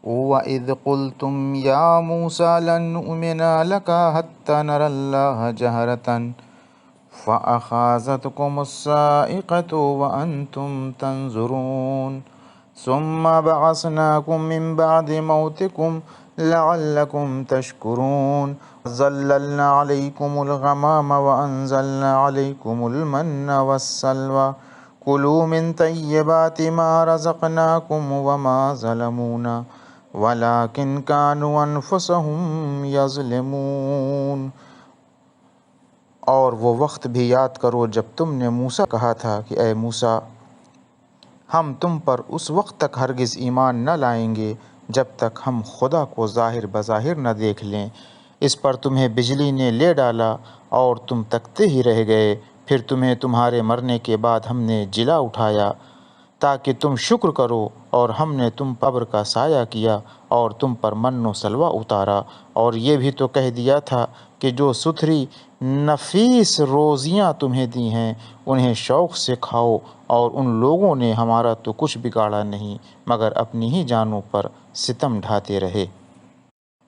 وَإِذْ قُلْتُمْ يَا مُوسَىٰ لَن نُّؤْمِنَ لَكَ حَتَّىٰ نَرَى اللَّهَ جَهْرَةً فَأَخَذَتْكُمُ الصَّاعِقَةُ وَأَنتُمْ تَنظُرُونَ ثُمَّ بَعَثْنَاكُم مِّن بَعْدِ مَوْتِكُمْ لَعَلَّكُمْ تَشْكُرُونَ ظَلَّلْنَا عَلَيْكُمُ الْغَمَامَ وَأَنزَلْنَا عَلَيْكُمُ الْمَنَّ وَالسَّلْوَىٰ كُلُوا مِن طَيِّبَاتِ مَا رَزَقْنَاكُمْ وَمَا ظَلَمُونَا وَلَٰكِن كَانُوا أَنفُسَهُمْ يَظْلِمُونَ۔ اور وہ وقت بھی یاد کرو جب تم نے موسیٰ کہا تھا کہ اے موسیٰ، ہم تم پر اس وقت تک ہرگز ایمان نہ لائیں گے جب تک ہم خدا کو ظاہر بظاہر نہ دیکھ لیں۔ اس پر تمہیں بجلی نے لے ڈالا اور تم تکتے ہی رہ گئے، پھر تمہیں تمہارے مرنے کے بعد ہم نے جلا اٹھایا تاکہ تم شکر کرو، اور ہم نے تم پر قبر کا سایہ کیا اور تم پر من و سلوہ اتارا، اور یہ بھی تو کہہ دیا تھا کہ جو ستھری نفیس روزیاں تمہیں دی ہیں انہیں شوق سے کھاؤ، اور ان لوگوں نے ہمارا تو کچھ بگاڑا نہیں مگر اپنی ہی جانوں پر ستم ڈھاتے رہے۔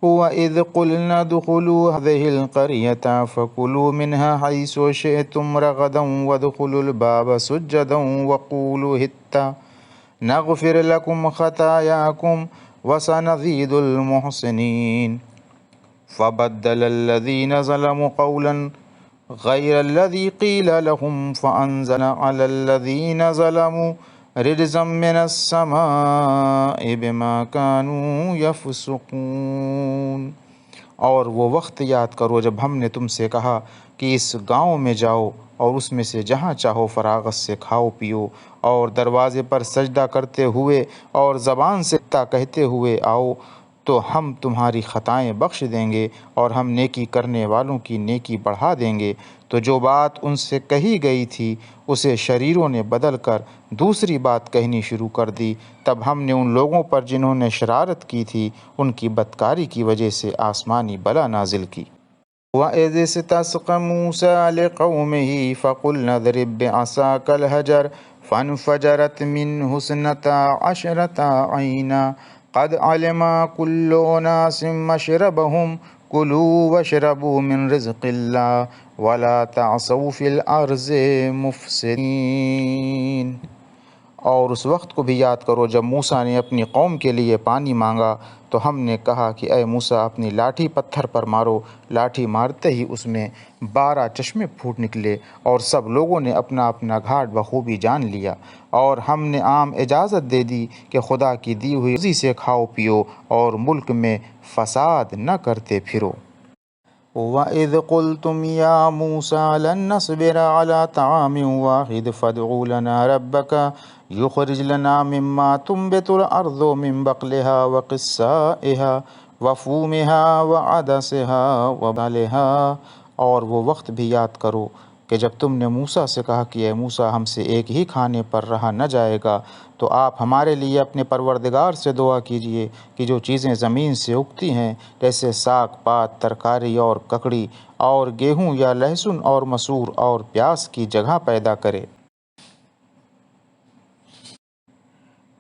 وَإِذْ قُلْنَا ادْخُلُوا هَٰذِهِ الْقَرْيَةَ فَكُلُوا مِنْهَا حَيْثُ شِئْتُمْ رَغَدًا وَادْخُلُوا الْبَابَ سُجَّدًا وَقُولُوا حِطَّةٌ نَغْفِرْ لَكُمْ خَطَايَاكُمْ وَسَنَزِيدُ الْمُحْسِنِينَ فَبَدَّلَ الَّذِينَ ظَلَمُوا قَوْلًا غَيْرَ الَّذِي قِيلَ لَهُمْ فَأَنزَلْنَا عَلَى الَّذِينَ ظَلَمُوا رِجْزًا مِّنَ السَّمَاءِ بِمَا كَانُوا يَفْسُقُونَ۔ اور وہ وقت یاد کرو جب ہم نے تم سے کہا کہ اس گاؤں میں جاؤ اور اس میں سے جہاں چاہو فراغت سے کھاؤ پیو، اور دروازے پر سجدہ کرتے ہوئے اور زبان سے کہتے ہوئے آؤ تو ہم تمہاری خطائیں بخش دیں گے اور ہم نیکی کرنے والوں کی نیکی بڑھا دیں گے۔ تو جو بات ان سے کہی گئی تھی اسے شریروں نے بدل کر دوسری بات کہنی شروع کر دی، تب ہم نے ان لوگوں پر جنہوں نے شرارت کی تھی ان کی بدکاری کی وجہ سے آسمانی بلا نازل کی۔ وَإِذِ اسْتَسْقَىٰ مُوسَىٰ لِقَوْمِهِ فَقُلْنَا اضْرِب بِّعَصَاكَ الْحَجَرَ فَانفَجَرَتْ مِنْهُ اثْنَتَا عَشْرَةَ عَيْنًا قَدْ عَلِمَ كُلُّ أُنَاسٍ مَّشْرَبَهُمْ كُلُوا وَاشْرَبُوا مِن رِّزْقِ اللَّهِ وَلَا تَعْثَوْا فِي الْأَرْضِ مُفْسِدِينَ۔ اور اس وقت کو بھی یاد کرو جب موسیٰ نے اپنی قوم کے لیے پانی مانگا تو ہم نے کہا کہ اے موسیٰ اپنی لاٹھی پتھر پر مارو، لاٹھی مارتے ہی اس میں 12 چشمے پھوٹ نکلے اور سب لوگوں نے اپنا اپنا گھاٹ بخوبی جان لیا، اور ہم نے عام اجازت دے دی کہ خدا کی دی ہوئی روزی سے کھاؤ پیو اور ملک میں فساد نہ کرتے پھرو۔ وَإِذْ قُلْتُمْ يَا مُوسَىٰ لَن نَّصْبِرَ عَلَىٰ طَعَامٍ وَاحِدٍ فَادْعُ لَنَا رَبَّكَ يُخْرِجْ لَنَا مِمَّا تُنبِتُ الْأَرْضُ مِن بَقْلِهَا وَقِثَّائِهَا وَفُومِهَا وَعَدَسِهَا وَبَصَلِهَا۔ اور وہ وقت بھی یاد کرو کہ جب تم نے موسیٰ سے کہا کہ اے موسیٰ ہم سے ایک ہی کھانے پر رہا نہ جائے گا، تو آپ ہمارے لیے اپنے پروردگار سے دعا کیجئے کہ جو چیزیں زمین سے اگتی ہیں جیسے ساگ پات، ترکاری اور ککڑی، اور گیہوں یا لہسن اور مسور اور پیاز کی جگہ پیدا کرے۔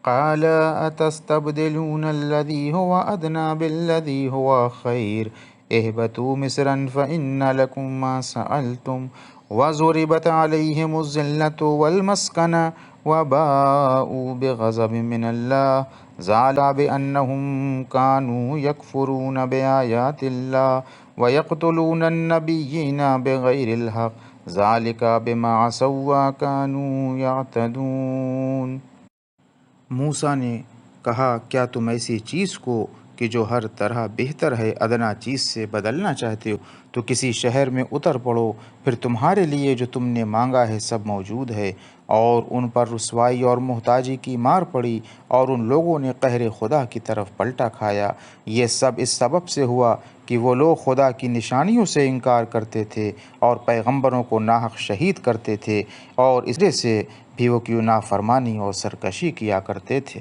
قَالَ أَتَسْتَبْدِلُونَ الَّذِي هُوَ أَدْنَىٰ بِالَّذِي هُوَ خَيْرٌ اهْبِطُوا مِصْرًا فَإِنَّ لَكُم مَّا سَأَلْتُمْ وَضُرِبَتْ عَلَيْهِمُ الذِّلَّةُ وَالْمَسْكَنَةُ وَبَاءُوا بِغَضَبٍ مِّنَ اللَّهِ ذَٰلِكَ بِأَنَّهُمْ كَانُوا يَكْفُرُونَ بِآيَاتِ اللَّهِ وَيَقْتُلُونَ النَّبِيِّينَ بِغَيْرِ الْحَقِّ ذَٰلِكَ بِمَا عَصَوا وَّكَانُوا يَعْتَدُونَ۔ موسیٰ نے کہا کیا تم ایسی چیز کو کہ جو ہر طرح بہتر ہے ادنا چیز سے بدلنا چاہتے ہو؟ تو کسی شہر میں اتر پڑو، پھر تمہارے لیے جو تم نے مانگا ہے سب موجود ہے۔ اور ان پر رسوائی اور محتاجی کی مار پڑی اور ان لوگوں نے قہر خدا کی طرف پلٹا کھایا۔ یہ سب اس سبب سے ہوا کہ وہ لوگ خدا کی نشانیوں سے انکار کرتے تھے اور پیغمبروں کو ناحق شہید کرتے تھے، اور اس وجہ سے بھی وہ کیوں نافرمانی اور سرکشی کیا کرتے تھے۔